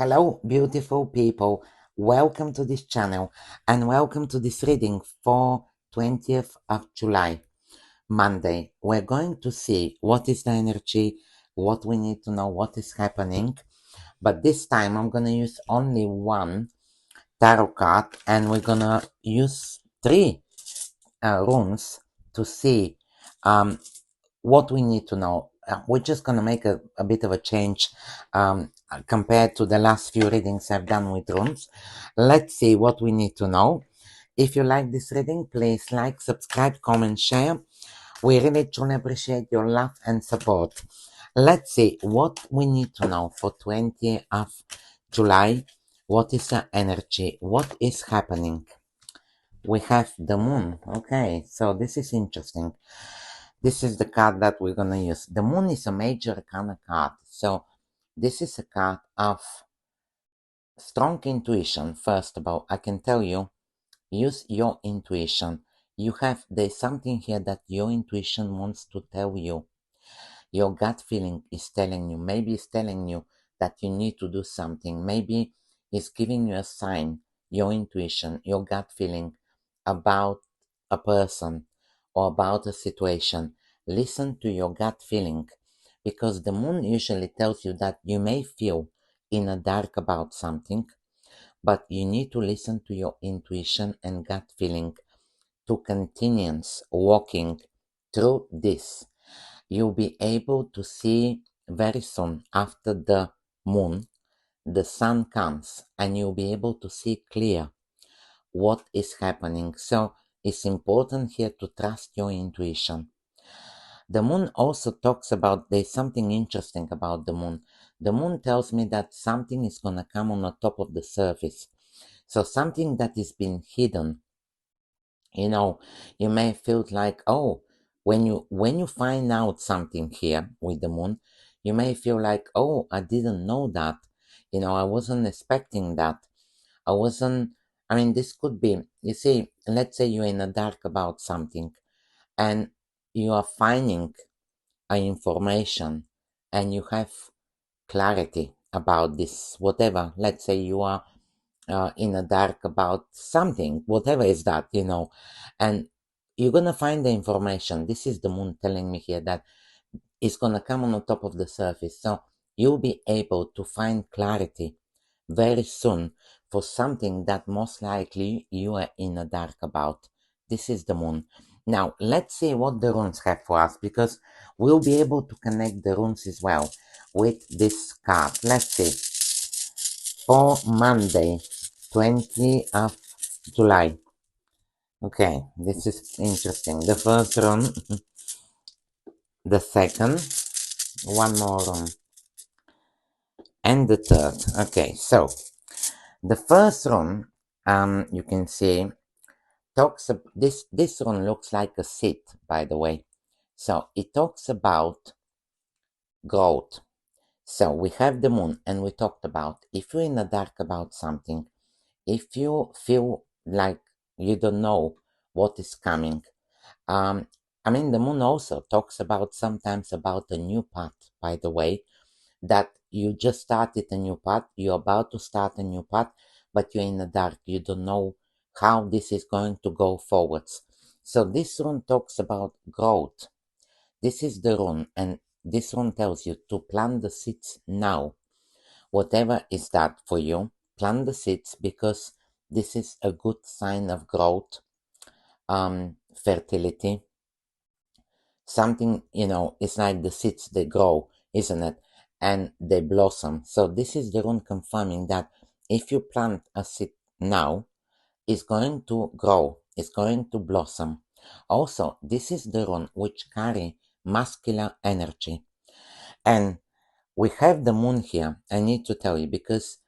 Hello, beautiful people. Welcome to this channel and welcome to this reading for 20th of July, Monday. We're going to see what is the energy, what we need to know, what is happening. But this time I'm going to use only one tarot card and we're going to use three runes to see what we need to know. We're just going to make a bit of a change compared to the last few readings I've done with runes. Let's see what we need to know. If you like this reading, please like, subscribe, comment, share. We really truly appreciate your love and support. Let's see what we need to know for 20th of July. What is the energy? What is happening? We have the moon. Okay, so this is interesting. This is the card that we're gonna use. The moon is a major arcana card. So this is a card of strong intuition. First of all, I can tell you, use your intuition. There's something here that your intuition wants to tell you. Your gut feeling is telling you, maybe it's telling you that you need to do something. Maybe it's giving you a sign, your intuition, your gut feeling about a person or about a situation. Listen to your gut feeling because the moon usually tells you that you may feel in the dark about something, but you need to listen to your intuition and gut feeling to continue walking through this. You'll be able to see very soon after the moon, the sun comes and you'll be able to see clear what is happening. So it's important here to trust your intuition. The moon also talks about, there's something interesting about the moon. The moon tells me that something is going to come on the top of the surface. So something that is being hidden, you may feel like, oh, when you find out something here with the moon, you may feel like, oh, I didn't know that. I wasn't expecting that. This could be, you see, let's say you're in the dark about something and you are finding information and you have clarity about this, whatever. Let's say you are in the dark about something, whatever is that, and you're gonna find the information. This is the moon telling me here that it's gonna come on the top of the surface. So you'll be able to find clarity very soon for something that most likely you are in the dark about. This is the moon. Now, let's see what the runes have for us, because we'll be able to connect the runes as well with this card. Let's see. For Monday, 20th of July. Okay, this is interesting. The first rune, the second, one more rune, and the third. Okay, so the first rune, you can see, this rune looks like a seed, by the way. So it talks about growth. So we have the moon, and we talked about if you're in the dark about something, if you feel like you don't know what is coming. The moon also talks about sometimes about a new path, by the way, that you just started a new path, you're about to start a new path, but you're in the dark, you don't know how this is going to go forwards. So this rune talks about growth. This is the rune, and this rune tells you to plant the seeds now. Whatever is that for you, plant the seeds, because this is a good sign of growth, fertility. Something, it's like the seeds, they grow, isn't it? And they blossom. So this is the rune confirming that if you plant a seed now, it's going to grow, it's going to blossom. Also, this is the rune which carry masculine energy. And we have the moon here. I need to tell you, because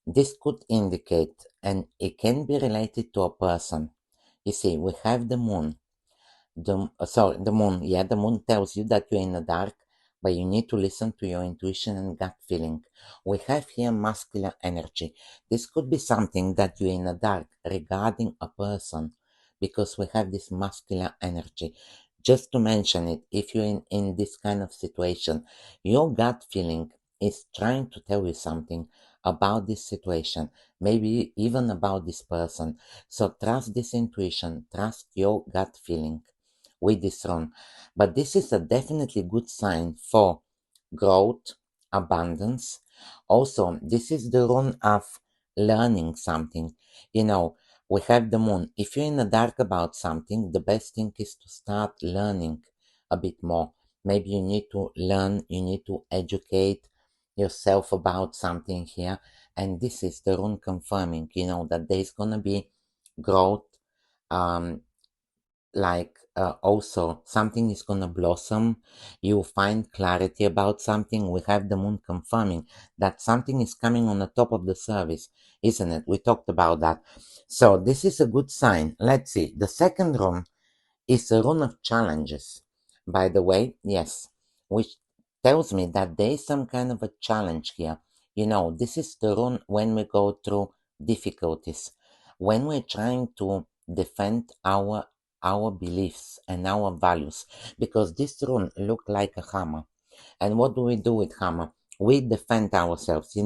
this could indicate, and it can be related to a person. You see, we have the moon. The moon. Yeah, the moon tells you that you're in the dark, but you need to listen to your intuition and gut feeling. We have here masculine energy. This could be something that you're in the dark regarding a person, because we have this masculine energy. Just to mention it, if you're in this kind of situation, your gut feeling is trying to tell you something about this situation, maybe even about this person. So trust this intuition, trust your gut feeling with this rune. But this is a definitely good sign for growth, abundance. Also, this is the rune of learning something. You know, we have the moon. If you're in the dark about something, the best thing is to start learning a bit more. Maybe you need to learn, you need to educate yourself about something here. And this is the rune confirming, that there's gonna be growth, um, also something is gonna blossom. You find clarity about something. We have the moon confirming that something is coming on the top of the service, isn't it? We talked about that. So this is a good sign. Let's see. The second rune is a rune of challenges, by the way. Yes, which tells me that there is some kind of a challenge here. This is the rune when we go through difficulties, when we're trying to defend our beliefs and our values, because this rune look like a hammer. And what do we do with hammer? We defend ourselves.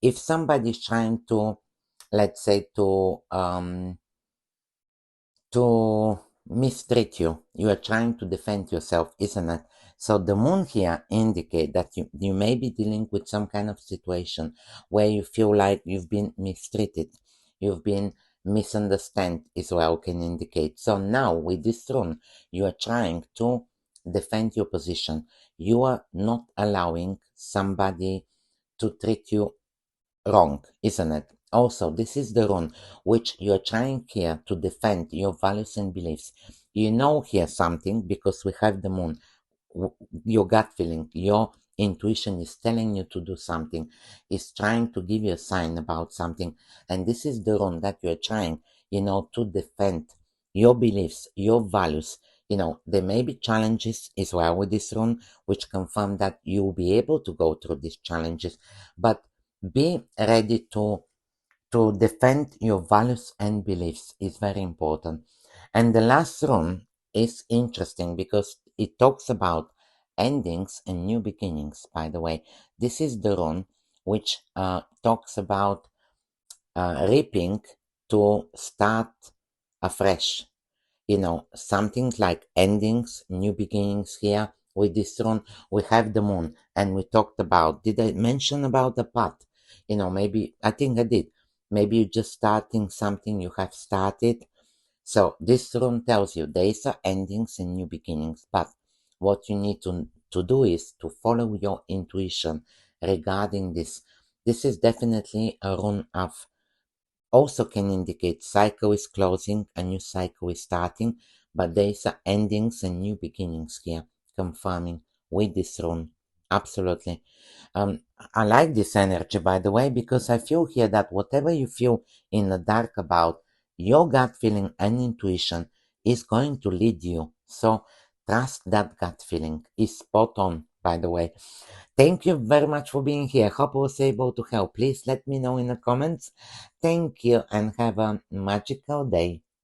If somebody's trying to, let's say, to mistreat you. You are trying to defend yourself, isn't it? So the moon here indicate that you may be dealing with some kind of situation where you feel like you've been mistreated, you've been misunderstood is well can indicate. So now with this rune, you are trying to defend your position. You are not allowing somebody to treat you wrong, isn't it? Also, this is the rune which you're trying here to defend your values and beliefs. You know here something because we have the moon. Your gut feeling, your intuition is telling you to do something, is trying to give you a sign about something. And this is the rune that you're trying, to defend your beliefs, your values. There may be challenges as well with this rune, which confirm that you will be able to go through these challenges, but be ready to defend your values and beliefs is very important. And the last rune is interesting because it talks about endings and new beginnings, by the way. This is the rune which talks about reaping to start afresh. Something like endings, new beginnings here. With this rune, we have the moon, and we talked about, did I mention about the path? Maybe, I think I did. Maybe you're just starting something you have started. So this rune tells you there is endings and new beginnings, but what you need to do is to follow your intuition regarding this. This is definitely a rune of also can indicate cycle is closing, a new cycle is starting, but there is endings and new beginnings here, confirming with this rune. Absolutely. I like this energy, by the way, because I feel here that whatever you feel in the dark about, your gut feeling and intuition is going to lead you. So trust that gut feeling. Is spot on, by the way. Thank you very much for being here. Hope I was able to help. Please let me know in the comments. Thank you and have a magical day.